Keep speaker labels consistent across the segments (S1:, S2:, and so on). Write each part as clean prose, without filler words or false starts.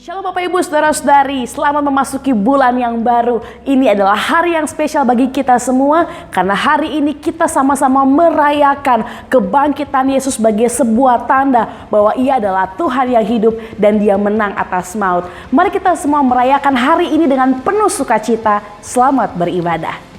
S1: Shalom Bapak Ibu Saudara-saudari, selamat memasuki bulan yang baru. Ini adalah hari yang spesial bagi kita semua, karena hari ini kita sama-sama merayakan kebangkitan Yesus sebagai sebuah tanda bahwa Ia adalah Tuhan yang hidup dan Dia menang atas maut. Mari kita semua merayakan hari ini dengan penuh sukacita. Selamat beribadah.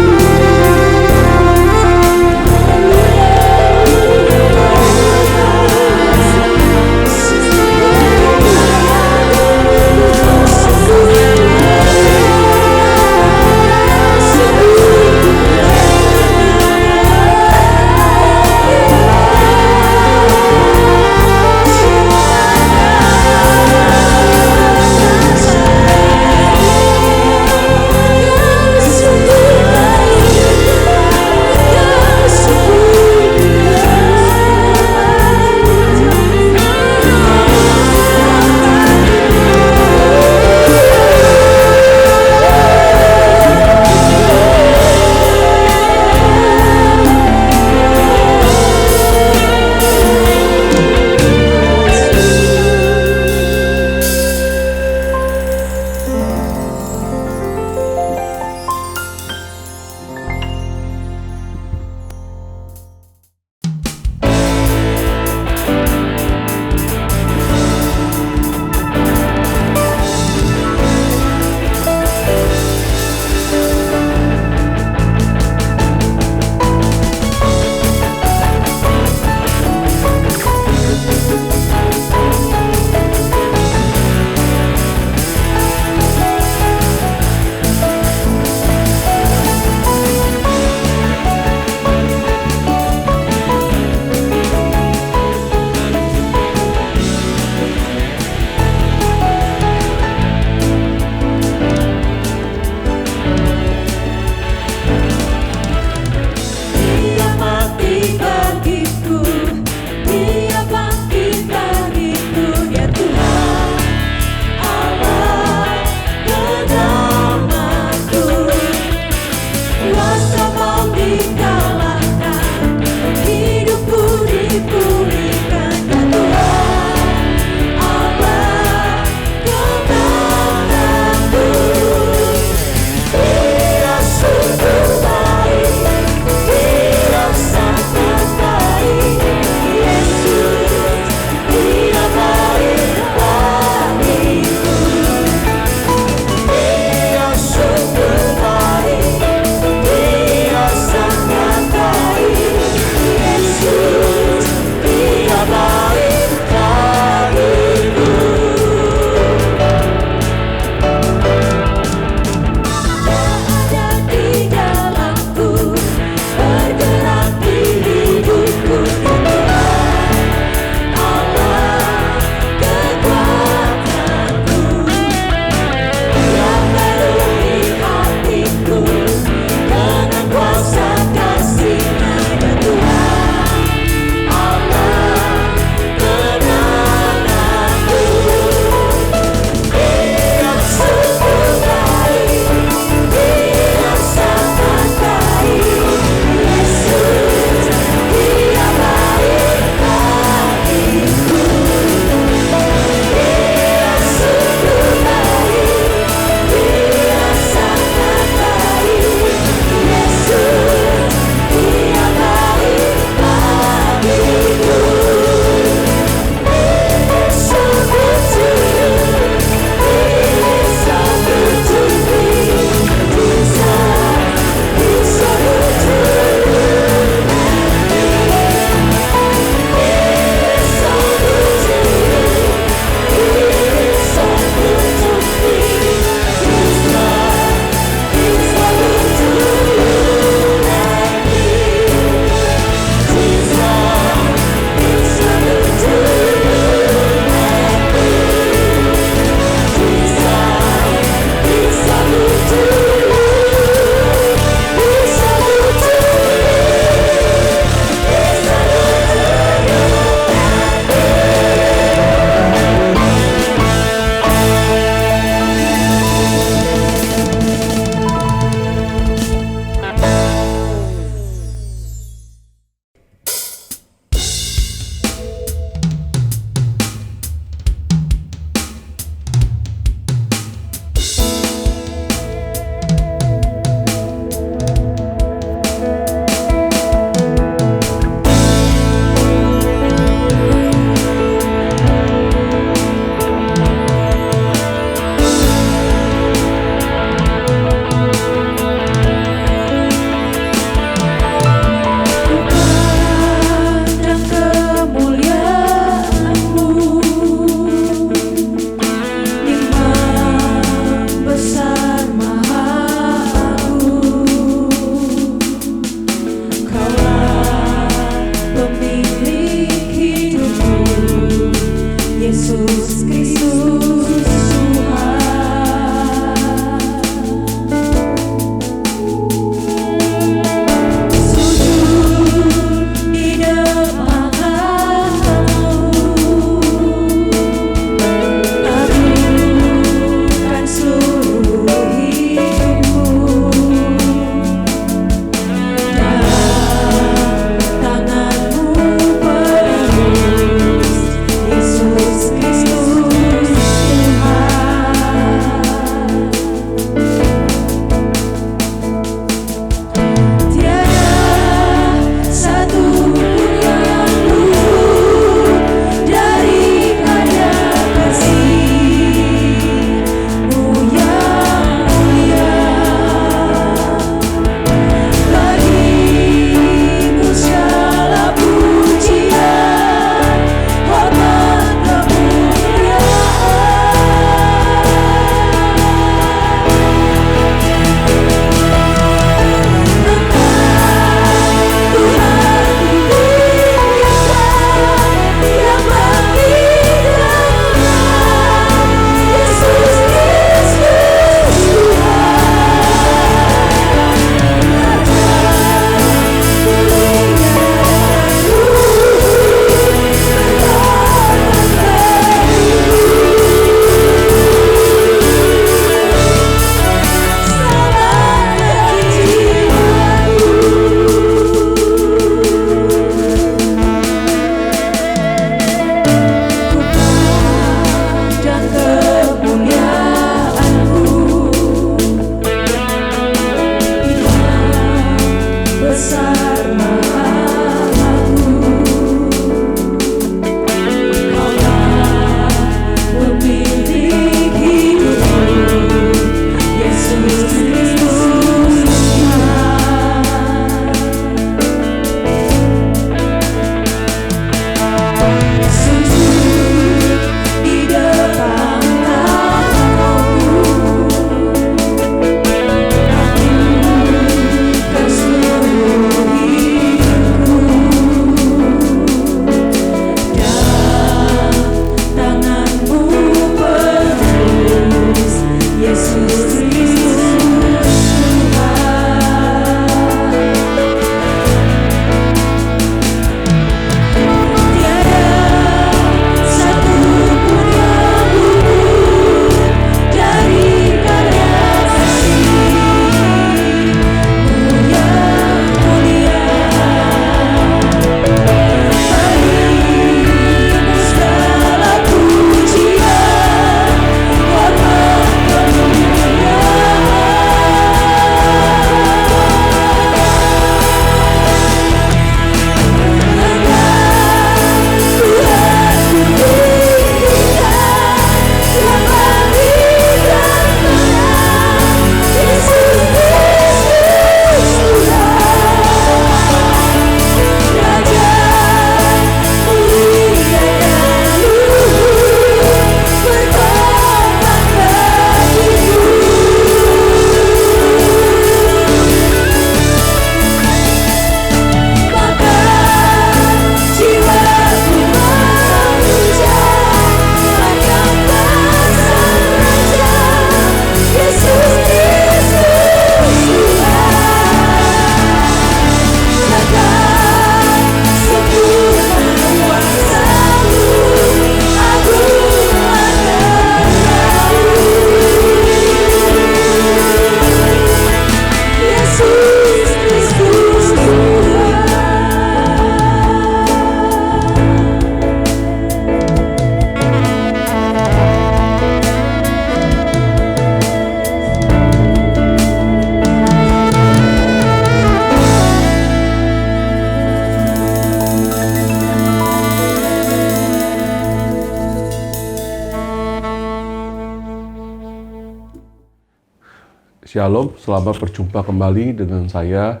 S2: Shalom, selamat berjumpa kembali dengan saya,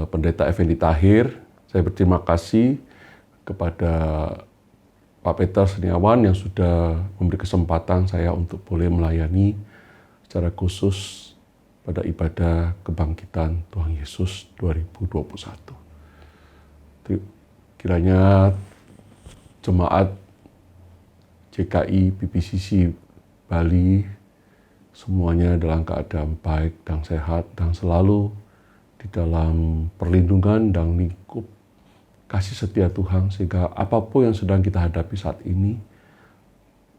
S2: Pendeta Effendi Tahir. Saya berterima kasih kepada Pak Peter Seniawan yang sudah memberi kesempatan saya untuk boleh melayani secara khusus pada ibadah kebangkitan Tuhan Yesus 2021. Kiranya jemaat JKI PPCC Bali semuanya dalam keadaan baik dan sehat dan selalu di dalam perlindungan dan lingkup kasih setia Tuhan, sehingga apapun yang sedang kita hadapi saat ini,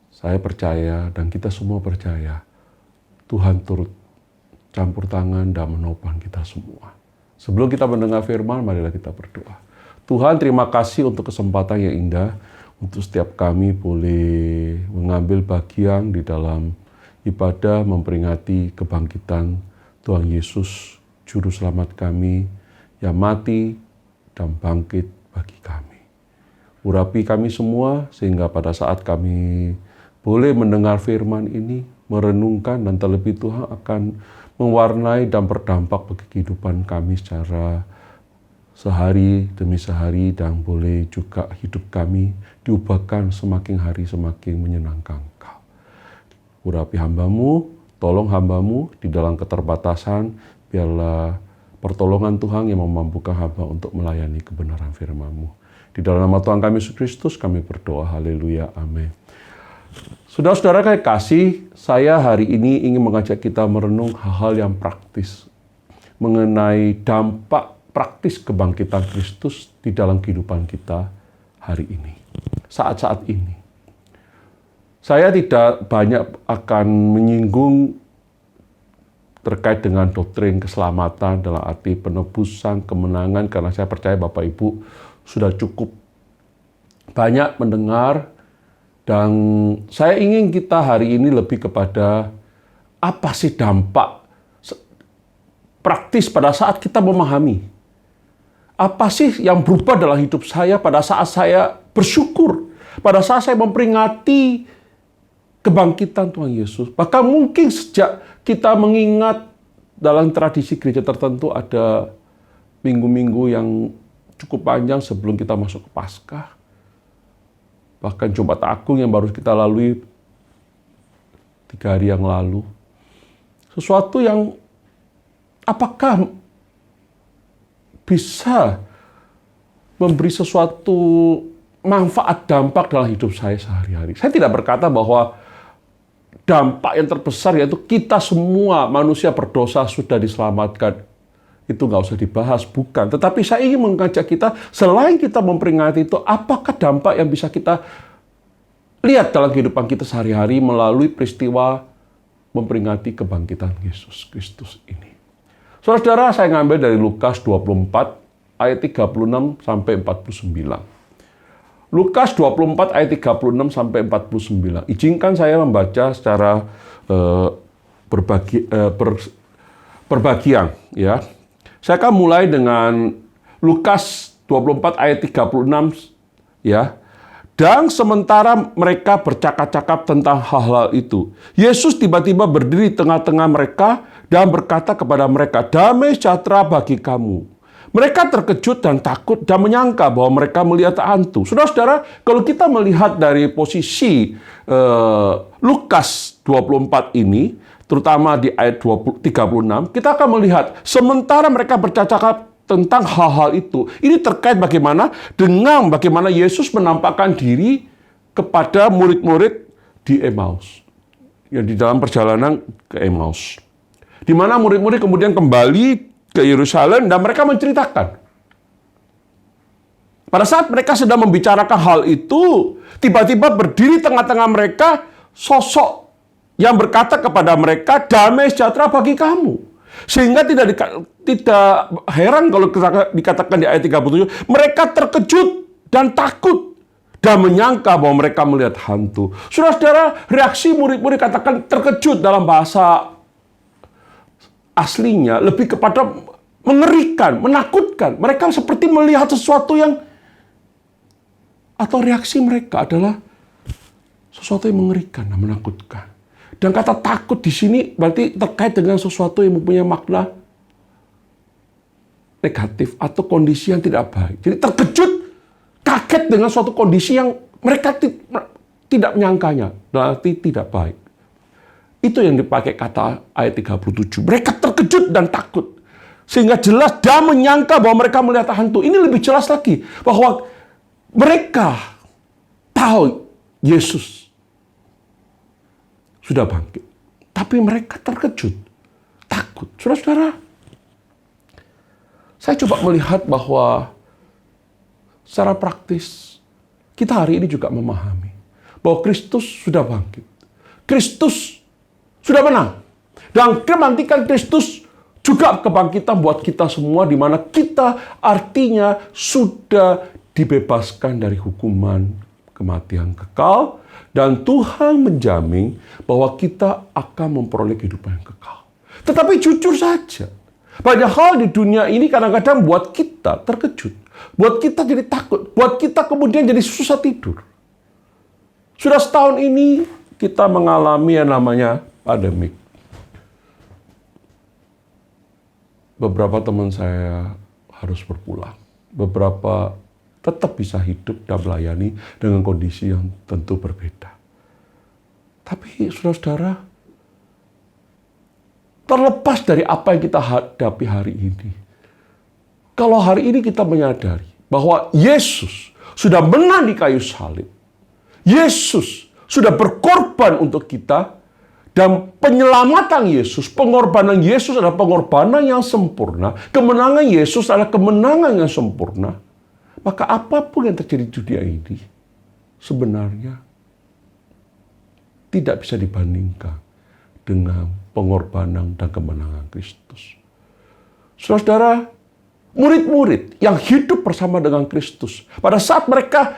S2: saya percaya dan kita semua percaya Tuhan turut campur tangan dan menopang kita semua. Sebelum kita mendengar firman, marilah kita berdoa. Tuhan, terima kasih untuk kesempatan yang indah untuk setiap kami boleh mengambil bagian di dalam ibadah memperingati kebangkitan Tuhan Yesus, Juru Selamat kami yang mati dan bangkit bagi kami. Urapi kami semua sehingga pada saat kami boleh mendengar firman ini, merenungkan dan terlebih Tuhan akan mewarnai dan berdampak bagi kehidupan kami secara sehari demi sehari, dan boleh juga hidup kami diubahkan semakin hari semakin menyenangkan Engkau. Urapi hamba-Mu, tolong hamba-Mu di dalam keterbatasan, biarlah pertolongan Tuhan yang memampukan hamba untuk melayani kebenaran firman-Mu. Di dalam nama Tuhan kami Yesus Kristus kami berdoa, haleluya, amin. Saudara-saudara kasih, saya hari ini ingin mengajak kita merenung hal-hal yang praktis mengenai dampak praktis kebangkitan Kristus di dalam kehidupan kita hari ini, saat-saat ini. Saya tidak banyak akan menyinggung terkait dengan doktrin keselamatan dalam arti penebusan, kemenangan, karena saya percaya Bapak Ibu sudah cukup banyak mendengar, dan saya ingin kita hari ini lebih kepada apa sih dampak praktis pada saat kita memahami. Apa sih yang berubah dalam hidup saya pada saat saya bersyukur, pada saat saya memperingati kebangkitan Tuhan Yesus. Bahkan mungkin sejak kita mengingat dalam tradisi gereja tertentu ada minggu-minggu yang cukup panjang sebelum kita masuk ke Paskah. Bahkan Jumat Agung yang baru kita lalui 3 hari yang lalu. Sesuatu yang apakah bisa memberi sesuatu manfaat dampak dalam hidup saya sehari-hari. Saya tidak berkata bahwa dampak yang terbesar yaitu kita semua manusia berdosa sudah diselamatkan. Itu nggak usah dibahas, bukan. Tetapi saya ingin mengajak kita, selain kita memperingati itu, apakah dampak yang bisa kita lihat dalam kehidupan kita sehari-hari melalui peristiwa memperingati kebangkitan Yesus Kristus ini. Saudara-saudara, saya ngambil dari Lukas 24 ayat 36 sampai 49. Lukas 24 ayat 36 sampai 49. Izinkan saya membaca secara berbagian, ya. Saya akan mulai dengan Lukas 24 ayat 36, ya. Dan sementara mereka bercakap-cakap tentang hal-hal itu, Yesus tiba-tiba berdiri di tengah-tengah mereka dan berkata kepada mereka, "Damai sejahtera bagi kamu." Mereka terkejut dan takut dan menyangka bahwa mereka melihat hantu. Saudara-saudara, kalau kita melihat dari posisi Lukas 24 ini, terutama di ayat 36, kita akan melihat sementara mereka bercakap tentang hal-hal itu. Ini terkait bagaimana Yesus menampakkan diri kepada murid-murid di Emmaus. Yang di dalam perjalanan ke Emmaus. Di mana murid-murid kemudian kembali ke Yerusalem dan mereka menceritakan. Pada saat mereka sedang membicarakan hal itu, tiba-tiba berdiri tengah-tengah mereka sosok yang berkata kepada mereka, "Damai sejahtera bagi kamu." Sehingga tidak heran kalau dikatakan di ayat 37, mereka terkejut dan takut dan menyangka bahwa mereka melihat hantu. Saudara-saudara, reaksi murid-murid katakan terkejut dalam bahasa aslinya lebih kepada mengerikan, menakutkan. Mereka seperti melihat sesuatu yang, atau reaksi mereka adalah sesuatu yang mengerikan dan menakutkan. Dan kata takut di sini berarti terkait dengan sesuatu yang mempunyai makna negatif atau kondisi yang tidak baik. Jadi terkejut, kaget dengan suatu kondisi yang mereka tidak menyangkanya, berarti tidak baik. Itu yang dipakai kata ayat 37. Mereka terkejut dan takut. Sehingga jelas dia menyangka bahwa mereka melihat hantu. Ini lebih jelas lagi bahwa mereka tahu Yesus sudah bangkit. Tapi mereka terkejut, takut. Saudara-saudara, saya coba melihat bahwa secara praktis kita hari ini juga memahami bahwa Kristus sudah bangkit. Kristus sudah menang. Dan kebangkitan Kristus juga kebangkitan buat kita semua, di mana kita artinya sudah dibebaskan dari hukuman kematian kekal. Dan Tuhan menjamin bahwa kita akan memperoleh kehidupan yang kekal. Tetapi jujur saja, banyak hal di dunia ini kadang-kadang buat kita terkejut. Buat kita jadi takut. Buat kita kemudian jadi susah tidur. Sudah setahun ini kita mengalami yang namanya pandemik. Beberapa teman saya harus berpulang. Beberapa tetap bisa hidup dan melayani dengan kondisi yang tentu berbeda. Tapi saudara-saudara, terlepas dari apa yang kita hadapi hari ini, kalau hari ini kita menyadari bahwa Yesus sudah menang di kayu salib, Yesus sudah berkorban untuk kita, dan penyelamatan Yesus, pengorbanan Yesus adalah pengorbanan yang sempurna, kemenangan Yesus adalah kemenangan yang sempurna, maka apapun yang terjadi di dunia ini sebenarnya tidak bisa dibandingkan dengan pengorbanan dan kemenangan Kristus. Saudara, murid-murid yang hidup bersama dengan Kristus, pada saat mereka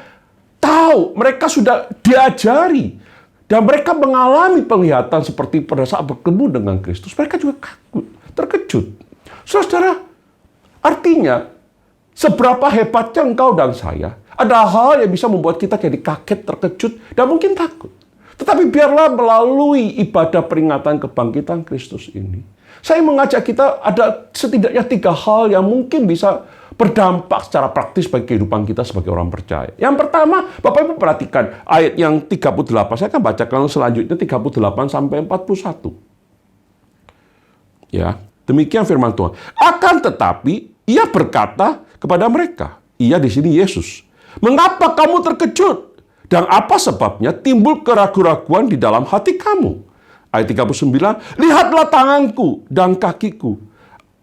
S2: tahu, mereka sudah diajari, dan mereka mengalami penglihatan seperti pada saat bertemu dengan Kristus, mereka juga takut, terkejut. Saudara, artinya, seberapa hebatnya engkau dan saya, ada hal yang bisa membuat kita jadi kaget, terkejut, dan mungkin takut. Tetapi biarlah melalui ibadah peringatan kebangkitan Kristus ini, saya mengajak kita ada setidaknya 3 hal yang mungkin bisa berdampak secara praktis bagi kehidupan kita sebagai orang percaya. Yang pertama, Bapak Ibu perhatikan ayat yang 38. Saya akan bacakan selanjutnya 38 sampai 41. Ya, demikian firman Tuhan. Akan tetapi ia berkata kepada mereka, ia di sini Yesus, "Mengapa kamu terkejut? Dan apa sebabnya timbul keraguan-raguan di dalam hati kamu?" Ayat 39, "Lihatlah tanganku dan kakiku.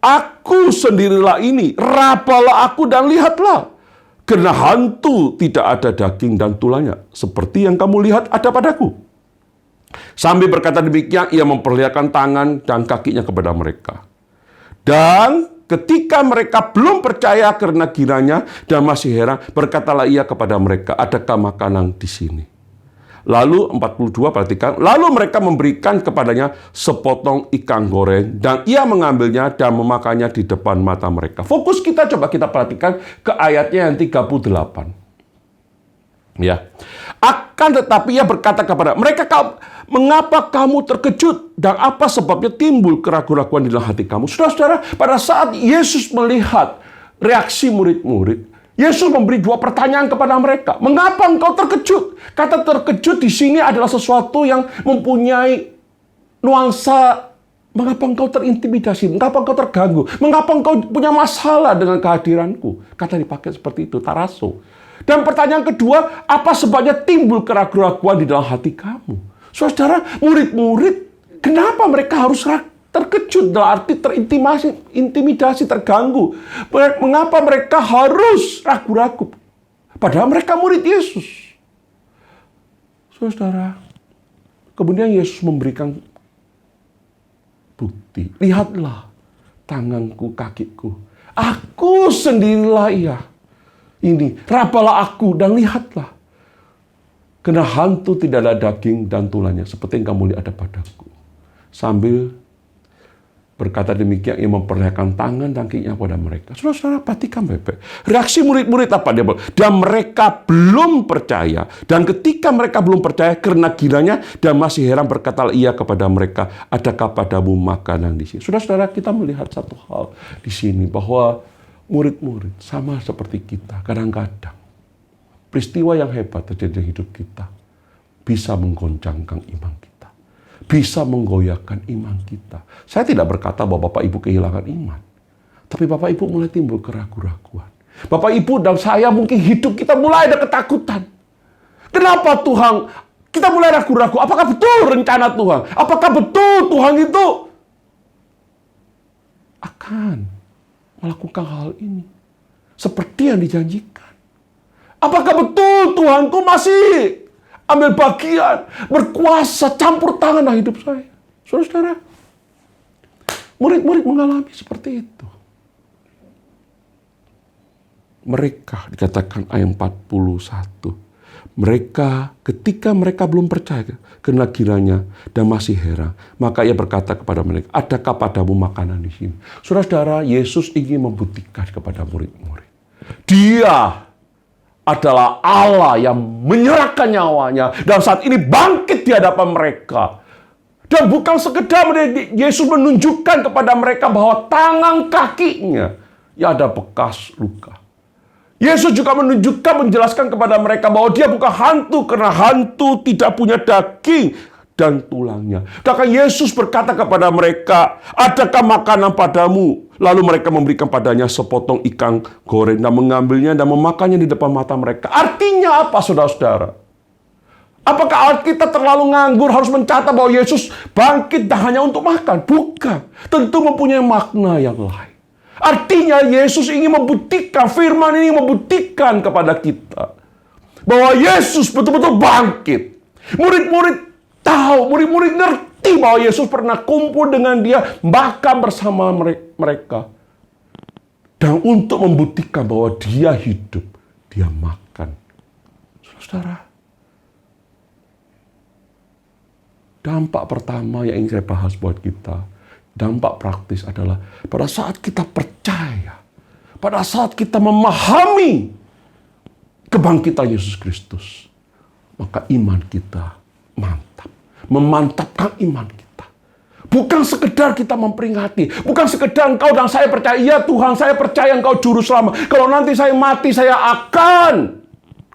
S2: Aku sendirilah ini, rapalah aku dan lihatlah. Karena hantu tidak ada daging dan tulangnya, seperti yang kamu lihat ada padaku." Sambil berkata demikian, ia memperlihatkan tangan dan kakinya kepada mereka. Dan ketika mereka belum percaya karena kiranya dan masih heran, berkatalah ia kepada mereka, "Adakah makanan di sini?" Lalu 42, perhatikan. Lalu mereka memberikan kepadanya sepotong ikan goreng, dan ia mengambilnya dan memakannya di depan mata mereka. Fokus kita coba kita perhatikan ke ayatnya yang 38. Ya. Akan tetapi ia berkata kepada mereka, "Mengapa kamu terkejut? Dan apa sebabnya timbul keraguan-raguan di dalam hati kamu?" Saudara-saudara, pada saat Yesus melihat reaksi murid-murid, Yesus memberi 2 pertanyaan kepada mereka. Mengapa engkau terkejut? Kata terkejut di sini adalah sesuatu yang mempunyai nuansa, mengapa engkau terintimidasi? Mengapa engkau terganggu? Mengapa engkau punya masalah dengan kehadiranku? Kata dipakai seperti itu, taraso. Dan pertanyaan kedua, apa sebabnya timbul keraguan-raguan di dalam hati kamu? Saudara, murid-murid, kenapa mereka harus terkejut, dalam arti terintimidasi, terganggu? Mengapa mereka harus ragu-ragu? Padahal mereka murid Yesus. Saudara, kemudian Yesus memberikan bukti. Lihatlah tanganku, kakiku. Aku sendirilah ia. Ini, rapalah aku dan lihatlah. Karena hantu tidak ada daging dan tulangnya, seperti yang kamu lihat ada padaku. Sambil Berkata demikian, ia memperlihatkan tangan dan kakinya pada mereka. Saudara-saudara, perhatikan baik-baik. Reaksi murid-murid apa dia? Dan mereka belum percaya. Dan ketika mereka belum percaya, karena kiranya dan masih heran, berkatalah ia kepada mereka, adakah padamu makanan di sini? Saudara-saudara, kita melihat satu hal di sini, bahwa murid-murid sama seperti kita. Kadang-kadang peristiwa yang hebat terjadi di hidup kita bisa menggoncangkan iman kita. Bisa menggoyahkan iman kita. Saya tidak berkata bahwa Bapak Ibu kehilangan iman. Tapi Bapak Ibu mulai timbul keraguan-raguan. Bapak Ibu dan saya mungkin hidup kita mulai ada ketakutan. Kenapa Tuhan? Kita mulai ragu-ragu. Apakah betul rencana Tuhan? Apakah betul Tuhan itu akan melakukan hal ini seperti yang dijanjikan? Apakah betul Tuhanku masih ambil bagian, berkuasa, campur tangan dalam hidup saya? Saudara-saudara, murid-murid mengalami seperti itu. Mereka, dikatakan ayat 41, mereka, ketika mereka belum percaya, karena kiranya dan masih heran, maka ia berkata kepada mereka, adakah padamu makanan di sini? Saudara-saudara, Yesus ingin membuktikan kepada murid-murid, Dia adalah Allah yang menyerahkan nyawanya dan saat ini bangkit di hadapan mereka. Dan bukan sekedar Yesus menunjukkan kepada mereka bahwa tangan kakinya ya ada bekas luka. Yesus juga menunjukkan, menjelaskan kepada mereka bahwa dia bukan hantu, karena hantu tidak punya daging dan tulangnya. Maka Yesus berkata kepada mereka, adakah makanan padamu? Lalu mereka memberikan padanya sepotong ikan goreng dan mengambilnya dan memakannya di depan mata mereka. Artinya apa, saudara-saudara? Apakah kita terlalu nganggur harus mencatat bahwa Yesus bangkit dan hanya untuk makan? Bukan. Tentu mempunyai makna yang lain. Artinya Yesus ingin membuktikan, firman ini membuktikan kepada kita bahwa Yesus betul-betul bangkit. Murid-murid tahu, murid-murid ngerti bahwa Yesus pernah kumpul dengan dia, makan bersama mereka. Dan untuk membuktikan bahwa dia hidup, dia makan. Saudara, dampak pertama yang ingin saya bahas buat kita, dampak praktis adalah pada saat kita percaya, pada saat kita memahami kebangkitan Yesus Kristus, maka iman kita mantap. Memantapkan iman kita. Bukan sekedar kita memperingati. Bukan sekedar engkau dan saya percaya. Ya Tuhan, saya percaya engkau juru selamat. Kalau nanti saya mati, saya akan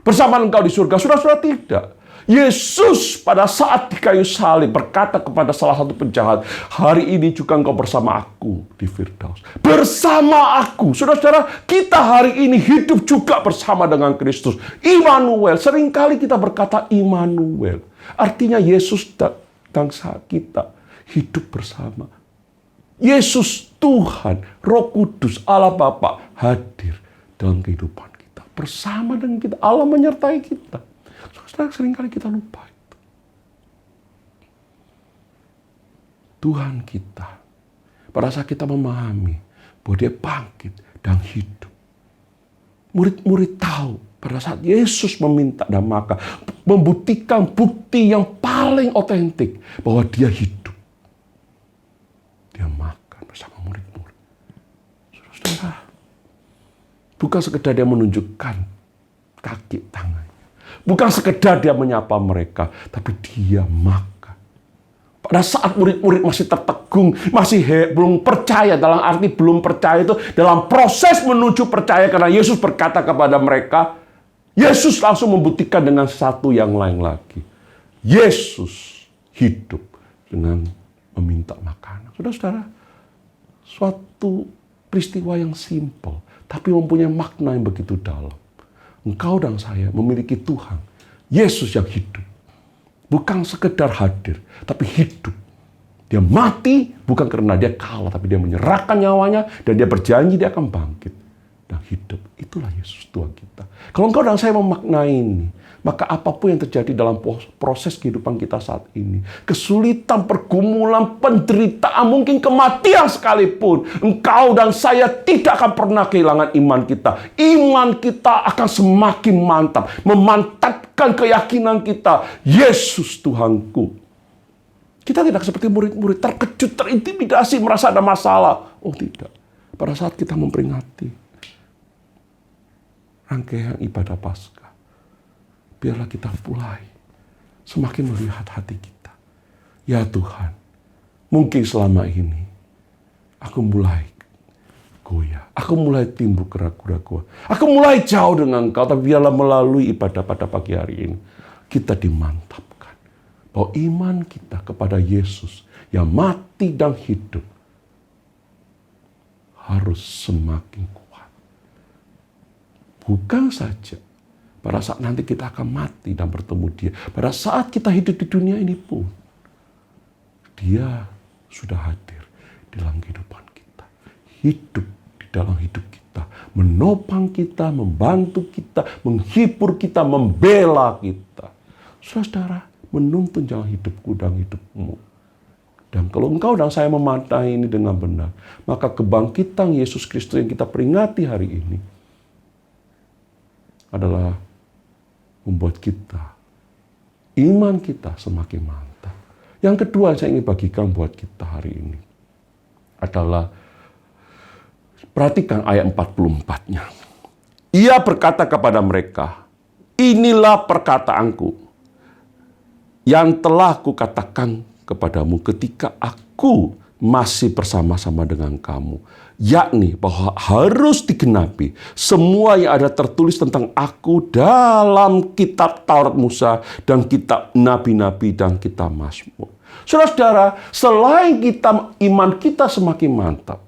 S2: bersama engkau di surga. Saudara-saudara, tidak. Yesus pada saat di kayu salib berkata kepada salah satu penjahat, hari ini juga engkau bersama aku di Firdaus. Bersama aku. Saudara-saudara, kita hari ini hidup juga bersama dengan Kristus. Immanuel. Seringkali kita berkata Immanuel. Artinya Yesus dan kita hidup bersama. Yesus Tuhan, Roh Kudus, Allah Bapa hadir dalam kehidupan kita. Bersama dengan kita. Allah menyertai kita. Saudara, seringkali kita lupa itu. Tuhan kita, pada saat kita memahami bahwa dia bangkit dan hidup. Murid-murid tahu pada saat Yesus meminta dan makan, membuktikan bukti yang paling otentik bahwa dia hidup. Dia makan bersama murid-murid. Saudara, bukan sekedar dia menunjukkan kaki tangannya. Bukan sekedar dia menyapa mereka, tapi dia makan. Pada saat murid-murid masih tertegung, masih belum percaya, dalam arti belum percaya itu dalam proses menuju percaya, karena Yesus berkata kepada mereka, Yesus langsung membuktikan dengan satu yang lain lagi. Yesus hidup dengan meminta makanan. Saudara-saudara, suatu peristiwa yang simpel, tapi mempunyai makna yang begitu dalam. Engkau dan saya memiliki Tuhan, Yesus yang hidup. Bukan sekedar hadir, tapi hidup. Dia mati bukan karena dia kalah, tapi dia menyerahkan nyawanya dan dia berjanji dia akan bangkit dan hidup. Itulah Yesus Tuhan kita. Kalau engkau dan saya memaknai ini, maka apapun yang terjadi dalam proses kehidupan kita saat ini, kesulitan, pergumulan, penderitaan, mungkin kematian sekalipun, engkau dan saya tidak akan pernah kehilangan iman kita. Iman kita akan semakin mantap, memantapkan keyakinan kita, Yesus Tuhanku. Kita tidak seperti murid-murid terkejut, terintimidasi, merasa ada masalah. Oh tidak. Pada saat kita memperingati rangkaian ibadah Paskah, biarlah kita mulai semakin melihat hati kita. Ya Tuhan, mungkin selama ini aku mulai goyah. Aku mulai timbul keraguan-keraguan. Aku mulai jauh dengan Engkau. Tapi biarlah melalui ibadah pada pagi hari ini, kita dimantapkan bahwa iman kita kepada Yesus yang mati dan hidup harus semakin kuat. Bukan saja pada saat nanti kita akan mati dan bertemu Dia. Pada saat kita hidup di dunia ini pun, Dia sudah hadir di dalam kehidupan kita. Hidup di dalam hidup kita. Menopang kita, membantu kita, menghibur kita, membela kita. Saudara, menuntun jalan hidupku dan hidupmu. Dan kalau engkau dan saya mematahi ini dengan benar, maka kebangkitan Yesus Kristus yang kita peringati hari ini adalah membuat kita, iman kita semakin mantap. Yang kedua yang saya ingin bagikan buat kita hari ini adalah, perhatikan ayat 44-nya. Ia berkata kepada mereka, inilah perkataanku yang telah kukatakan kepadamu ketika aku masih bersama-sama dengan kamu, yakni bahwa harus digenapi semua yang ada tertulis tentang aku dalam kitab Taurat Musa dan kitab Nabi-Nabi dan kitab Mazmur. Saudara-saudara, selain iman kita semakin mantap,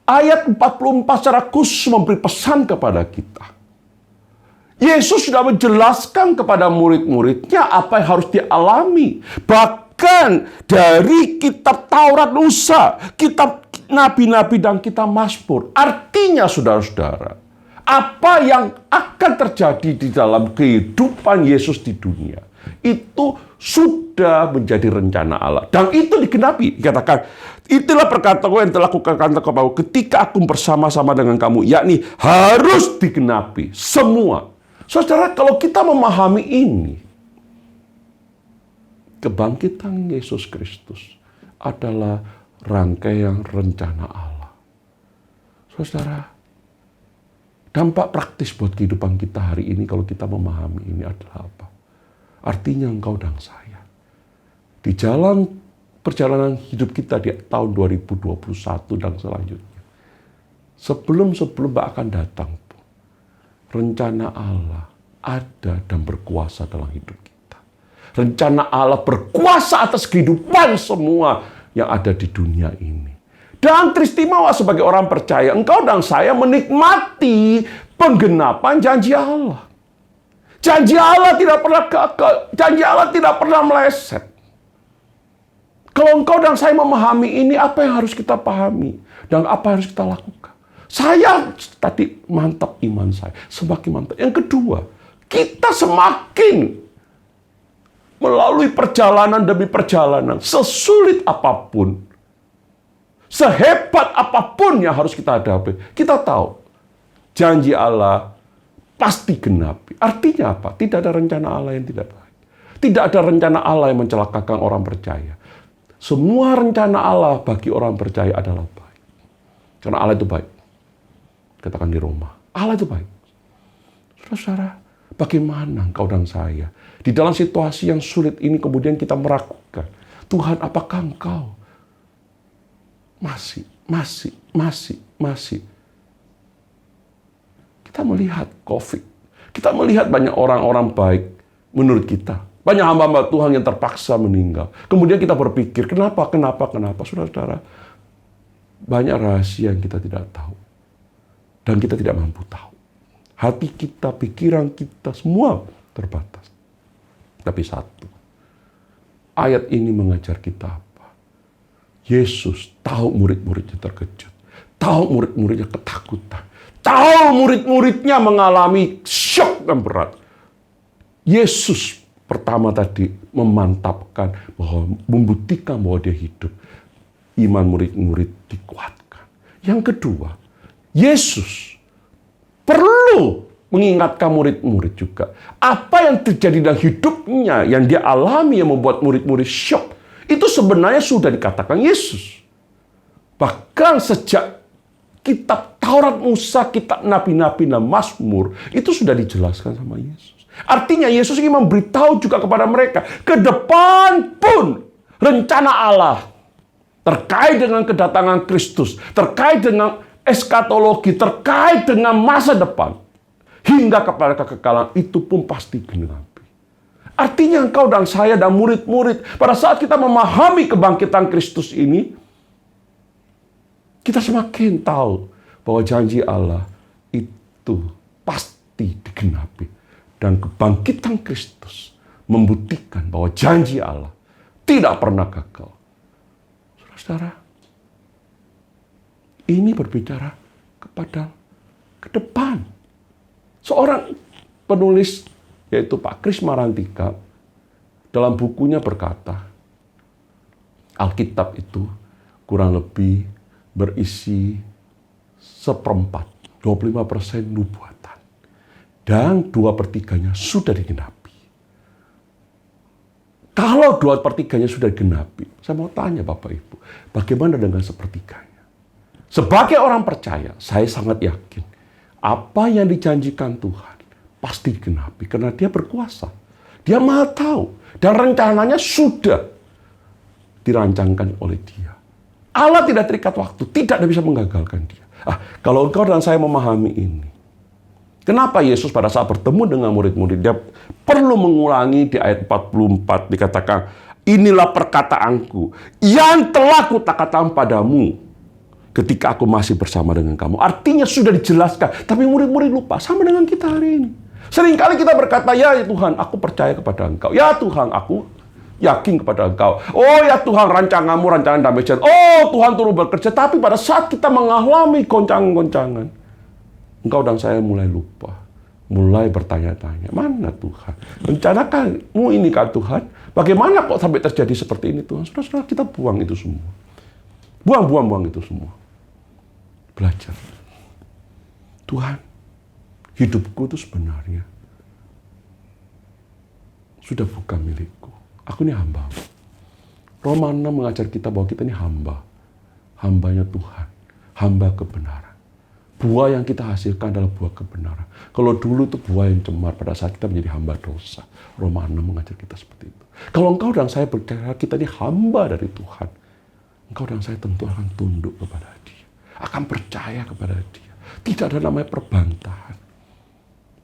S2: ayat 44 secara khusus memberi pesan kepada kita. Yesus sudah menjelaskan kepada murid-muridnya apa yang harus dialami. Bahkan dari kitab Taurat Musa, kitab Nabi-Nabi dan kitab Mazmur. Artinya saudara-saudara, apa yang akan terjadi di dalam kehidupan Yesus di dunia, itu sudah menjadi rencana Allah. Dan itu digenapi. Dikatakan, itulah perkataanku yang telah kukatakan kepadamu ketika aku bersama-sama dengan kamu. Yakni harus digenapi semua. Saudara, kalau kita memahami ini, kebangkitan Yesus Kristus adalah rangkaian rencana Allah. Saudara, dampak praktis buat kehidupan kita hari ini kalau kita memahami ini adalah apa? Artinya engkau dan saya, di jalan perjalanan hidup kita di tahun 2021 dan selanjutnya, sebelum akan datang, rencana Allah ada dan berkuasa dalam hidup kita. Rencana Allah berkuasa atas kehidupan semua yang ada di dunia ini. Dan teristimewa sebagai orang percaya, engkau dan saya menikmati penggenapan janji Allah. Janji Allah tidak pernah gagal. Janji Allah tidak pernah meleset. Kalau engkau dan saya memahami ini, apa yang harus kita pahami? Dan apa yang harus kita lakukan? Saya tadi mantap iman saya, semakin mantap. Yang kedua, kita semakin melalui perjalanan demi perjalanan, sesulit apapun, sehebat apapun yang harus kita hadapi, kita tahu janji Allah pasti genapi. Artinya apa? Tidak ada rencana Allah yang tidak baik. Tidak ada rencana Allah yang mencelakakan orang percaya. Semua rencana Allah bagi orang percaya adalah baik. Karena Allah itu baik. Katakan di Roma, Allah itu baik. Saudara, bagaimana engkau dan saya di dalam situasi yang sulit ini kemudian kita meragukan, Tuhan, apakah engkau masih. Kita melihat COVID, kita melihat banyak orang-orang baik menurut kita. Banyak hamba-hamba Tuhan yang terpaksa meninggal. Kemudian kita berpikir, kenapa? Saudara-saudara, banyak rahasia yang kita tidak tahu. Dan kita tidak mampu tahu. Hati kita, pikiran kita, semua terbatas. Tapi satu, ayat ini mengajar kita apa? Yesus tahu murid-muridnya terkejut. Tahu murid-muridnya ketakutan. Tahu murid-muridnya mengalami syok yang berat. Yesus pertama tadi memantapkan, bahwa membuktikan bahwa dia hidup. Iman murid-murid dikuatkan. Yang kedua, Yesus perlu mengingatkan murid-murid juga. Apa yang terjadi dalam hidupnya, yang dia alami, yang membuat murid-murid syok, Itu sebenarnya sudah dikatakan Yesus. Bahkan sejak kitab Taurat Musa, kitab Nabi-Nabi dan Mazmur, itu sudah dijelaskan sama Yesus. Artinya Yesus ingin memberitahu juga kepada mereka, ke depan pun rencana Allah terkait dengan kedatangan Kristus, terkait dengan eskatologi, terkait dengan masa depan, hingga kepada kekekalan itu pun pasti genapi. Artinya engkau dan saya dan murid-murid, pada saat kita memahami kebangkitan Kristus ini, kita semakin tahu bahwa janji Allah itu pasti digenapi. Dan kebangkitan Kristus membuktikan bahwa janji Allah tidak pernah gagal. Saudara, ini berbicara kepada ke depan. Seorang penulis, yaitu Pak Kris Marantika, dalam bukunya berkata, Alkitab itu kurang lebih berisi 1/4, 25% nubuatan. Dan 2/3-nya sudah digenapi. Kalau 2/3-nya sudah digenapi, saya mau tanya Bapak Ibu, bagaimana dengan 1/3-nya? Sebagai orang percaya, saya sangat yakin, apa yang dijanjikan Tuhan pasti digenapi, karena Dia berkuasa. Dia Maha tahu, dan rencananya sudah dirancangkan oleh Dia. Allah tidak terikat waktu, tidak ada bisa menggagalkan Dia. Kalau engkau dan saya memahami ini, kenapa Yesus pada saat bertemu dengan murid-murid, Dia perlu mengulangi di ayat 44, dikatakan, inilah perkataanku yang telah kukatakan padamu ketika aku masih bersama dengan kamu. Artinya sudah dijelaskan, tapi murid-murid lupa, sama dengan kita hari ini. Seringkali kita berkata, ya Tuhan, aku percaya kepada Engkau. Ya Tuhan, aku yakin kepada Engkau. Oh ya Tuhan, rancanganmu, rancangan damai sejahtera. Oh Tuhan turun bekerja. Tapi pada saat kita mengalami goncangan-goncangan, engkau dan saya mulai lupa. Mulai bertanya-tanya, mana Tuhan? Rencanakanmu ini kan Tuhan? Bagaimana kok sampai terjadi seperti ini Tuhan? Saudara-saudara, kita buang itu semua. Buang itu semua. Belajar. Tuhan, hidupku itu sebenarnya sudah bukan milikku. Aku ini hamba. Roma 6 mengajar kita bahwa kita ini hamba. Hambanya Tuhan. Hamba kebenaran. Buah yang kita hasilkan adalah buah kebenaran. Kalau dulu itu buah yang cemar pada saat kita menjadi hamba dosa. Roma 6 mengajar kita seperti itu. Kalau engkau dan saya percaya kita ini hamba dari Tuhan, engkau dan saya tentu akan tunduk kepada Dia. Akan percaya kepada Dia. Tidak ada namanya perbantahan.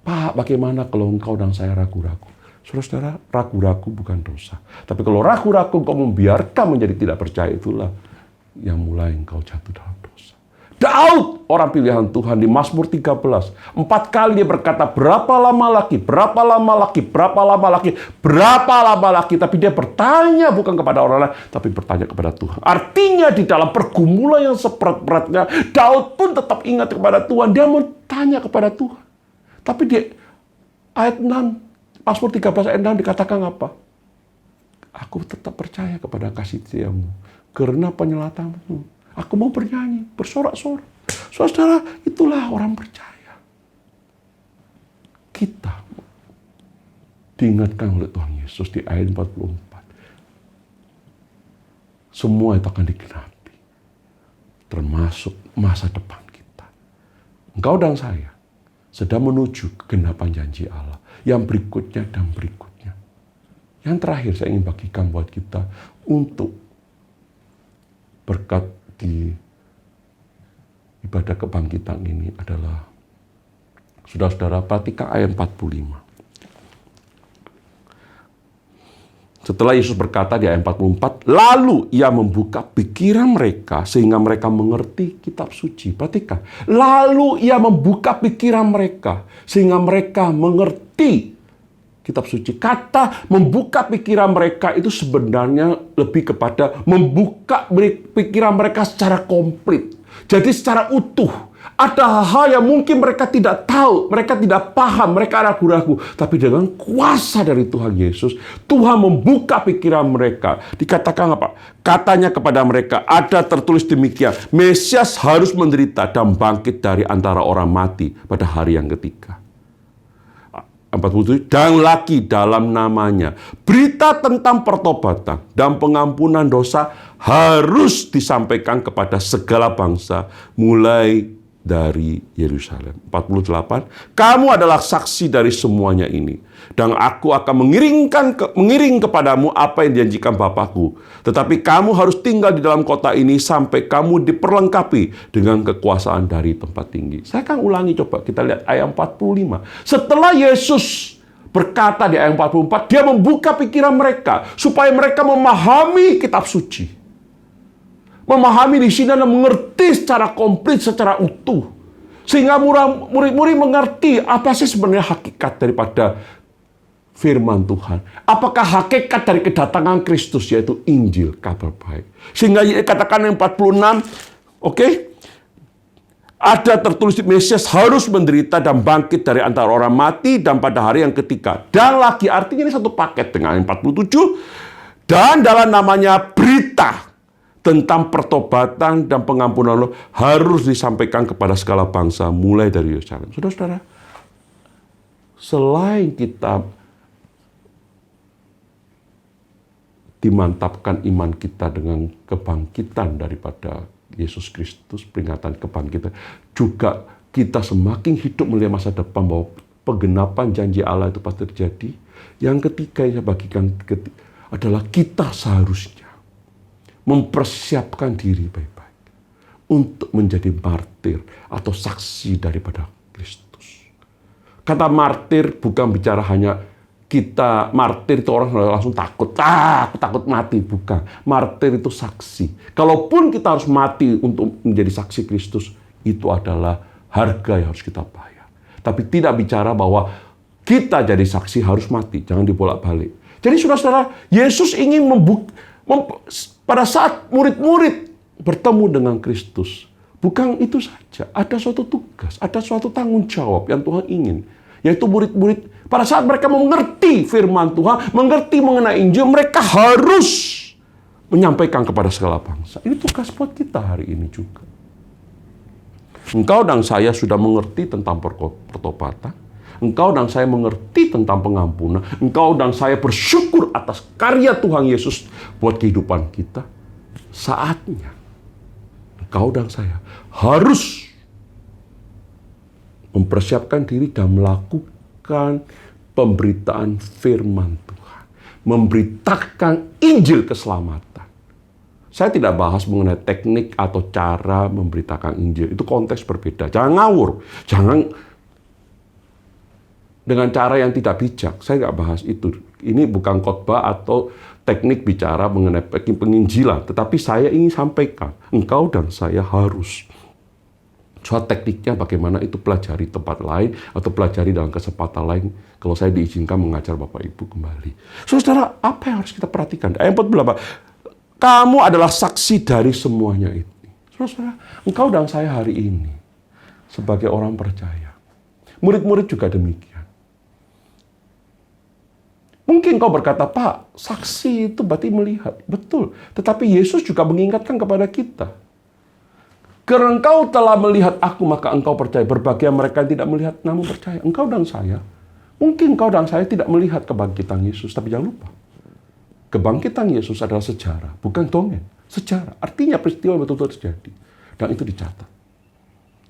S2: Pak, bagaimana kalau engkau dan saya ragu-ragu? Saudara-saudara, ragu-ragu bukan dosa. Tapi kalau ragu-ragu engkau membiarkan menjadi tidak percaya, itulah yang mulai engkau jatuh dalam dosa. Daud, orang pilihan Tuhan di Mazmur 13. 4 kali dia berkata, berapa lama lagi, berapa lama lagi, berapa lama lagi, berapa lama lagi. Tapi dia bertanya bukan kepada orang lain, tapi bertanya kepada Tuhan. Artinya di dalam pergumulan yang seberat-beratnya, Daud pun tetap ingat kepada Tuhan. Dia bertanya kepada Tuhan. Tapi di ayat 6, Mazmur 13 ayat 6 dikatakan apa? Aku tetap percaya kepada kasih setiamu, karena penyelatanmu. Aku mau bernyanyi, bersorak-sorak. Saudara, itulah orang percaya. Kita diingatkan oleh Tuhan Yesus di ayat 44. Semua itu akan digenapi. Termasuk masa depan kita. Engkau dan saya sedang menuju kegenapan janji Allah. Yang berikutnya dan berikutnya. Yang terakhir saya ingin bagikan buat kita untuk berkat di ibadah kebangkitan ini adalah, saudara-saudara, perhatikan ayat 45. Setelah Yesus berkata di ayat 44, lalu Ia membuka pikiran mereka sehingga mereka mengerti kitab suci. Perhatikan, lalu Ia membuka pikiran mereka sehingga mereka mengerti kitab suci. Kata membuka pikiran mereka itu sebenarnya lebih kepada membuka pikiran mereka secara komplit. Jadi secara utuh. Ada hal yang mungkin mereka tidak tahu, mereka tidak paham, mereka ragu-ragu. Tapi dengan kuasa dari Tuhan Yesus, Tuhan membuka pikiran mereka. Dikatakan apa? Katanya kepada mereka, ada tertulis demikian, Mesias harus menderita dan bangkit dari antara orang mati pada hari yang ketiga. 47, dan lagi dalam namanya berita tentang pertobatan dan pengampunan dosa harus disampaikan kepada segala bangsa mulai dari Yerusalem. 48, kamu adalah saksi dari semuanya ini, dan aku akan mengiring kepadamu apa yang dijanjikan Bapakku. Tetapi kamu harus tinggal di dalam kota ini sampai kamu diperlengkapi dengan kekuasaan dari tempat tinggi. Saya akan ulangi, coba kita lihat ayat 45. Setelah Yesus berkata di ayat 44, dia membuka pikiran mereka supaya mereka memahami kitab suci. Memahami di sini dan mengerti secara komplit, secara utuh. Sehingga murid-murid mengerti apa sih sebenarnya hakikat daripada firman Tuhan. Apakah hakikat dari kedatangan Kristus, yaitu Injil, kabar baik. Sehingga dikatakan yang 46, oke? Ada tertulis di Mesias harus menderita dan bangkit dari antara orang mati dan pada hari yang ketiga. Dan lagi, artinya ini satu paket dengan ayat 47. Dan dalam namanya berita tentang pertobatan dan pengampunan Allah harus disampaikan kepada segala bangsa mulai dari Yerusalem. Saudara-saudara, selain kita dimantapkan iman kita dengan kebangkitan daripada Yesus Kristus, peringatan kebangkitan, juga kita semakin hidup melihat masa depan bahwa penggenapan janji Allah itu pasti terjadi. Yang ketiga yang saya bagikan adalah kita seharusnya mempersiapkan diri baik-baik untuk menjadi martir atau saksi daripada Kristus. Kata martir bukan bicara hanya kita, martir itu orang langsung takut, aku takut mati, bukan. Martir itu saksi. Kalaupun kita harus mati untuk menjadi saksi Kristus, itu adalah harga yang harus kita bayar. Tapi tidak bicara bahwa kita jadi saksi harus mati, jangan dibolak-balik. Jadi saudara-saudara, Yesus ingin pada saat murid-murid bertemu dengan Kristus, bukan itu saja, ada suatu tugas, ada suatu tanggung jawab yang Tuhan ingin, yaitu murid-murid pada saat mereka mengerti firman Tuhan, mengerti mengenai Injil, mereka harus menyampaikan kepada segala bangsa. Ini tugas buat kita hari ini juga. Engkau dan saya sudah mengerti tentang pertobatan. Engkau dan saya mengerti tentang pengampunan. Engkau dan saya bersyukur atas karya Tuhan Yesus buat kehidupan kita. Saatnya engkau dan saya harus mempersiapkan diri dan melakukan pemberitaan firman Tuhan. Memberitakan Injil keselamatan. Saya tidak bahas mengenai teknik atau cara memberitakan Injil. Itu konteks berbeda. Jangan ngawur. Jangan dengan cara yang tidak bijak. Saya nggak bahas itu. Ini bukan khotbah atau teknik bicara mengenai penginjilan. Tetapi saya ingin sampaikan, engkau dan saya harus. Soal tekniknya bagaimana itu pelajari tempat lain atau pelajari dalam kesempatan lain. Kalau saya diizinkan mengajar Bapak Ibu kembali. Saudara, apa yang harus kita perhatikan? Ayat 48. Kamu adalah saksi dari semuanya itu. Saudara, engkau dan saya hari ini sebagai orang percaya. Murid-murid juga demikian. Mungkin kau berkata, Pak, saksi itu berarti melihat. Betul. Tetapi Yesus juga mengingatkan kepada kita. Karena engkau telah melihat aku, maka engkau percaya. Berbahagia mereka yang tidak melihat, namun percaya. Engkau dan saya, mungkin engkau dan saya tidak melihat kebangkitan Yesus. Tapi jangan lupa, kebangkitan Yesus adalah sejarah, bukan dongeng. Sejarah. Artinya peristiwa yang betul-betul terjadi. Dan itu dicatat.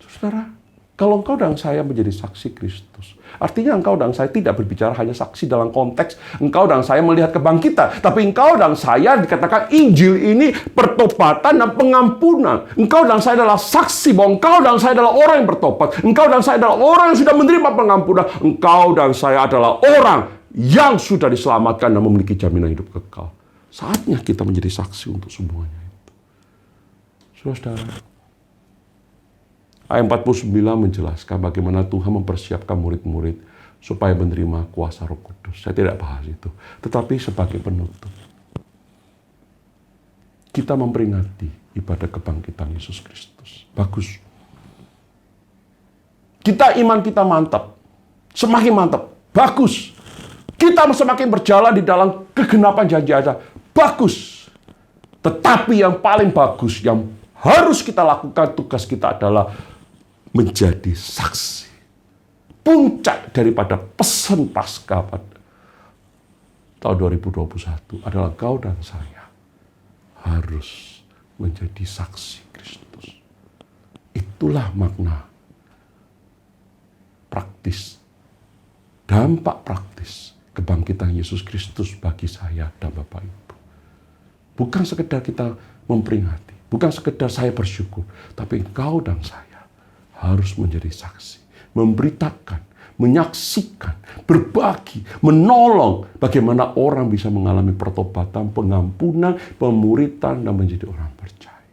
S2: Saudara, kalau engkau dan saya menjadi saksi Kristus, artinya engkau dan saya tidak berbicara hanya saksi dalam konteks engkau dan saya melihat kebangkitan, tapi engkau dan saya dikatakan Injil ini pertobatan dan pengampunan. Engkau dan saya adalah saksi bahwa engkau dan saya adalah orang yang bertobat. Engkau dan saya adalah orang yang sudah menerima pengampunan. Engkau dan saya adalah orang yang sudah diselamatkan dan memiliki jaminan hidup kekal. Saatnya kita menjadi saksi untuk semuanya itu. Saudara, ayat 49 menjelaskan bagaimana Tuhan mempersiapkan murid-murid supaya menerima kuasa Roh Kudus. Saya tidak bahas itu. Tetapi sebagai penutup, kita memperingati ibadah kebangkitan Yesus Kristus. Bagus. Iman kita mantap. Semakin mantap. Bagus. Kita semakin berjalan di dalam kegenapan janji Allah. Bagus. Tetapi yang paling bagus, yang harus kita lakukan, tugas kita adalah menjadi saksi. puncak daripada pesan Paskah pada tahun 2021 adalah kau dan saya harus menjadi saksi Kristus. Itulah makna praktis, dampak praktis kebangkitan Yesus Kristus bagi saya dan Bapak Ibu. Bukan sekedar kita memperingati, bukan sekedar saya bersyukur, tapi engkau dan saya harus menjadi saksi, memberitakan, menyaksikan, berbagi, menolong bagaimana orang bisa mengalami pertobatan, pengampunan, pemuritan, dan menjadi orang percaya.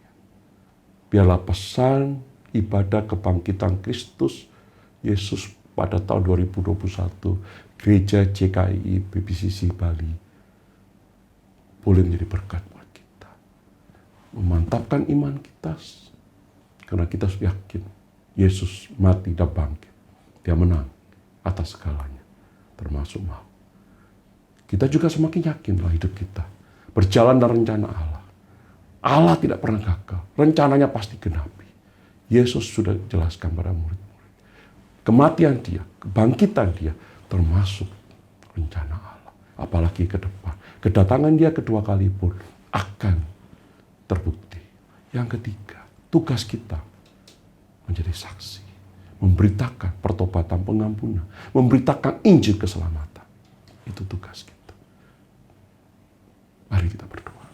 S2: Biarlah pesan ibadah kebangkitan Kristus Yesus pada tahun 2021, Gereja JKI PPCC Bali boleh menjadi berkat buat kita. Memantapkan iman kita, karena kita yakin Yesus mati dan bangkit. Dia menang atas segalanya, termasuk maut. Kita juga semakin yakin dalam hidup kita berjalan dalam rencana Allah. Allah tidak pernah gagal, rencananya pasti genapi. Yesus sudah jelaskan pada murid-murid. Kematian dia, kebangkitan dia, termasuk rencana Allah. Apalagi ke depan. Kedatangan dia kedua kali pun akan terbukti. Yang ketiga, tugas kita menjadi saksi. Memberitakan pertobatan, pengampunan. Memberitakan Injil keselamatan. Itu tugas kita. Mari kita berdoa.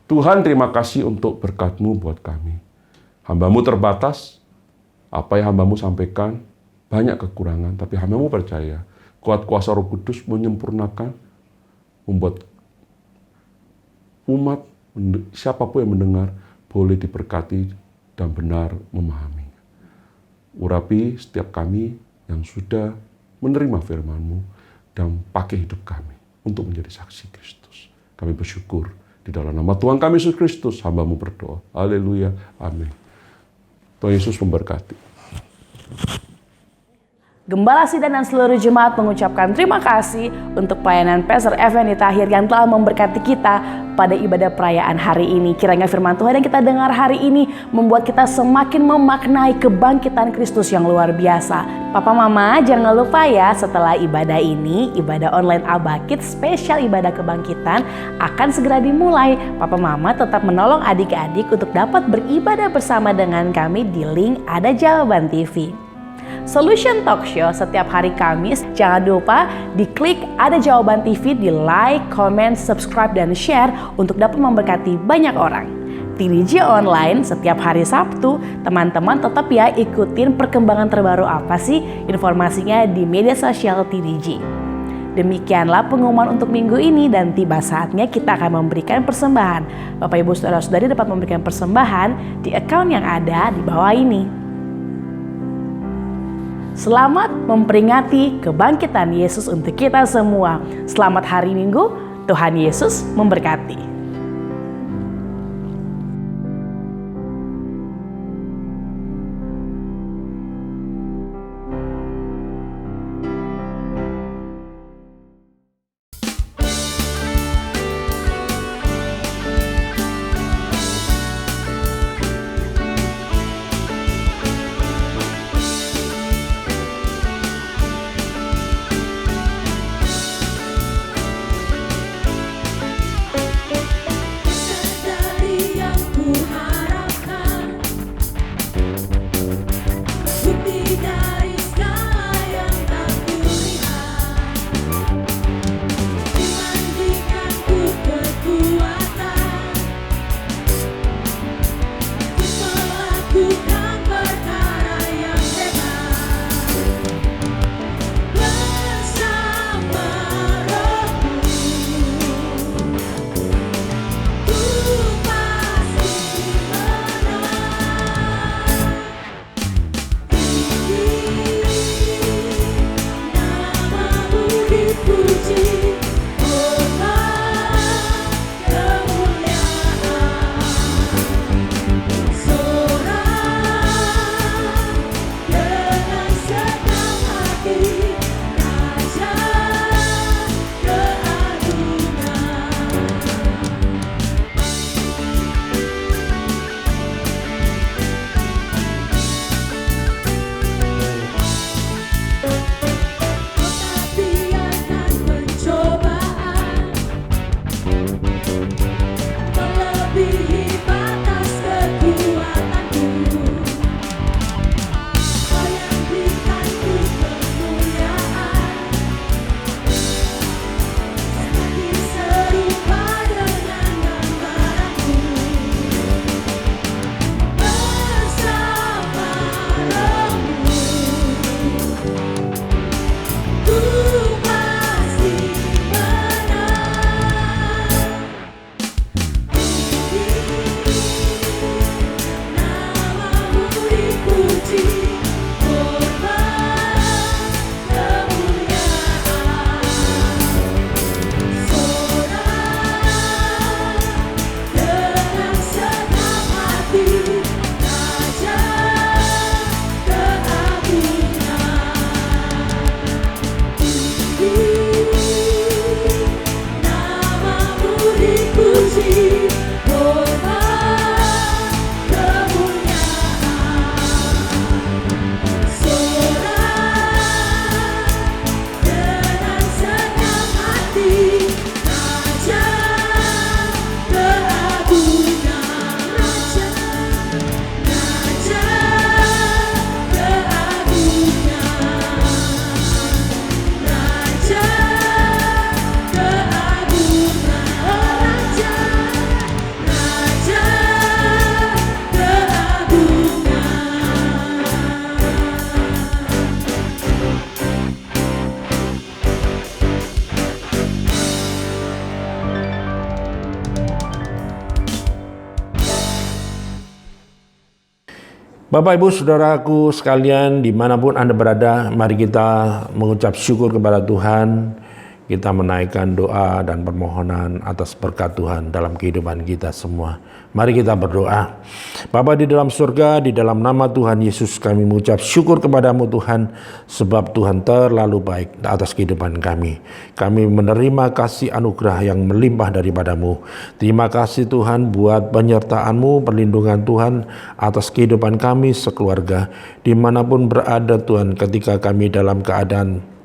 S2: Tuhan, terima kasih untuk berkat-Mu buat kami. Hamba-Mu terbatas. Apa yang hamba-Mu sampaikan banyak kekurangan. Tapi hamba-Mu percaya kuat kuasa Roh Kudus menyempurnakan, membuat umat, siapapun yang mendengar, boleh diberkati dan benar memahami. Urapi setiap kami yang sudah menerima firman-Mu dan pakai hidup kami untuk menjadi saksi Kristus. Kami bersyukur di dalam nama Tuhan kami Yesus Kristus, hamba-Mu berdoa. Haleluya. Amin. Tuhan Yesus memberkati.
S1: Gembala Sidang dan seluruh jemaat mengucapkan terima kasih untuk pelayanan Pastor Effendi Tahir yang telah memberkati kita pada ibadah perayaan hari ini. Kiranya firman Tuhan yang kita dengar hari ini membuat kita semakin memaknai kebangkitan Kristus yang luar biasa. Papa Mama jangan lupa ya, setelah ibadah ini, ibadah online Abakit spesial ibadah kebangkitan akan segera dimulai. Papa Mama tetap menolong adik-adik untuk dapat beribadah bersama dengan kami di link Ada Jawaban TV. Solution Talk Show setiap hari Kamis. Jangan lupa diklik Ada Jawaban TV, di like, comment, subscribe, dan share untuk dapat memberkati banyak orang. TDJ Online setiap hari Sabtu. Teman-teman tetap ya ikutin perkembangan terbaru apa sih informasinya di media sosial TDJ. Demikianlah pengumuman untuk minggu ini dan tiba saatnya kita akan memberikan persembahan. Bapak Ibu Saudara-saudari dapat memberikan persembahan di account yang ada di bawah ini. Selamat memperingati kebangkitan Yesus untuk kita semua. Selamat hari Minggu, Tuhan Yesus memberkati.
S3: Bapak, Ibu, Saudaraku sekalian, dimanapun Anda berada, mari kita mengucap syukur kepada Tuhan. Kita menaikkan doa dan permohonan atas berkat Tuhan dalam kehidupan kita semua. Mari kita berdoa. Bapa di dalam surga, di dalam nama Tuhan Yesus kami mengucap syukur kepadamu Tuhan, sebab Tuhan terlalu baik atas kehidupan kami. Kami menerima kasih anugerah yang melimpah daripadamu. Terima kasih Tuhan buat penyertaan-Mu, perlindungan Tuhan atas kehidupan kami sekeluarga. Dimanapun berada Tuhan, ketika kami dalam keadaan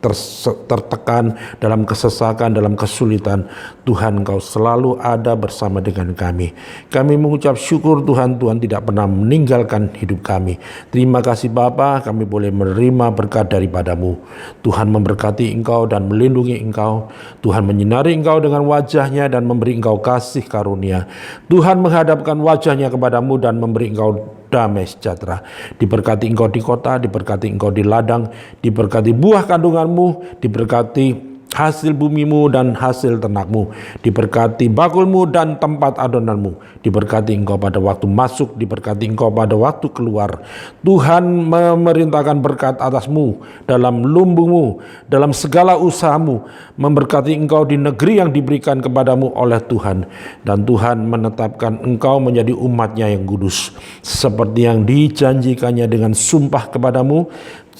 S3: tertekan, dalam kesesakan, dalam kesulitan, Tuhan Engkau selalu ada bersama dengan kami. Kami mengucap syukur Tuhan, Tuhan tidak pernah meninggalkan hidup kami. Terima kasih Bapa, kami boleh menerima berkat daripadamu. Tuhan memberkati Engkau dan melindungi Engkau. Tuhan menyinari Engkau dengan wajahnya dan memberi Engkau kasih karunia. Tuhan menghadapkan wajahnya kepadamu dan memberi Engkau damai sejahtera. Diberkati engkau di kota, diberkati engkau di ladang, diberkati buah kandunganmu, diberkati hasil bumimu dan hasil ternakmu, diberkati bakulmu dan tempat adonanmu, diberkati engkau pada waktu masuk, diberkati engkau pada waktu keluar. Tuhan memerintahkan berkat atasmu dalam lumbungmu, dalam segala usahamu, memberkati engkau di negeri yang diberikan kepadamu oleh Tuhan, dan Tuhan menetapkan engkau menjadi umatnya yang kudus, seperti yang dijanjikannya dengan sumpah kepadamu,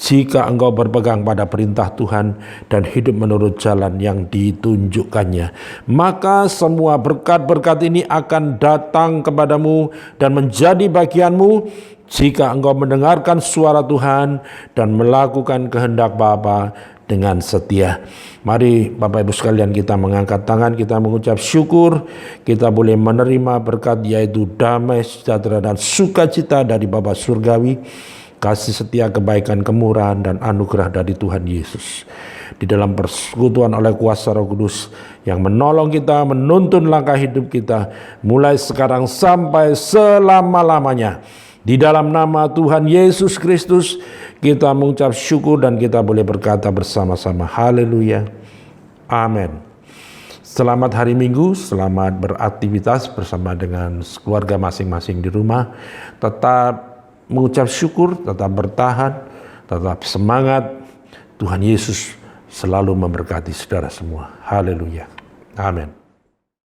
S3: jika engkau berpegang pada perintah Tuhan dan hidup menurut jalan yang ditunjukkannya. Maka semua berkat-berkat ini akan datang kepadamu dan menjadi bagianmu jika engkau mendengarkan suara Tuhan dan melakukan kehendak Bapa dengan setia. Mari Bapak Ibu sekalian, kita mengangkat tangan, kita mengucap syukur, kita boleh menerima berkat, yaitu damai, sejahtera dan sukacita dari Bapa Surgawi, kasih setia, kebaikan, kemurahan, dan anugerah dari Tuhan Yesus. Di dalam persekutuan oleh kuasa Roh Kudus yang menolong kita, menuntun langkah hidup kita, mulai sekarang sampai selama-lamanya. Di dalam nama Tuhan Yesus Kristus, kita mengucap syukur dan kita boleh berkata bersama-sama, haleluya, amin. Selamat hari Minggu, selamat beraktivitas bersama dengan keluarga masing-masing di rumah. Tetap mengucap syukur, tetap bertahan, tetap semangat. Tuhan Yesus selalu memberkati saudara semua. Haleluya. Amin.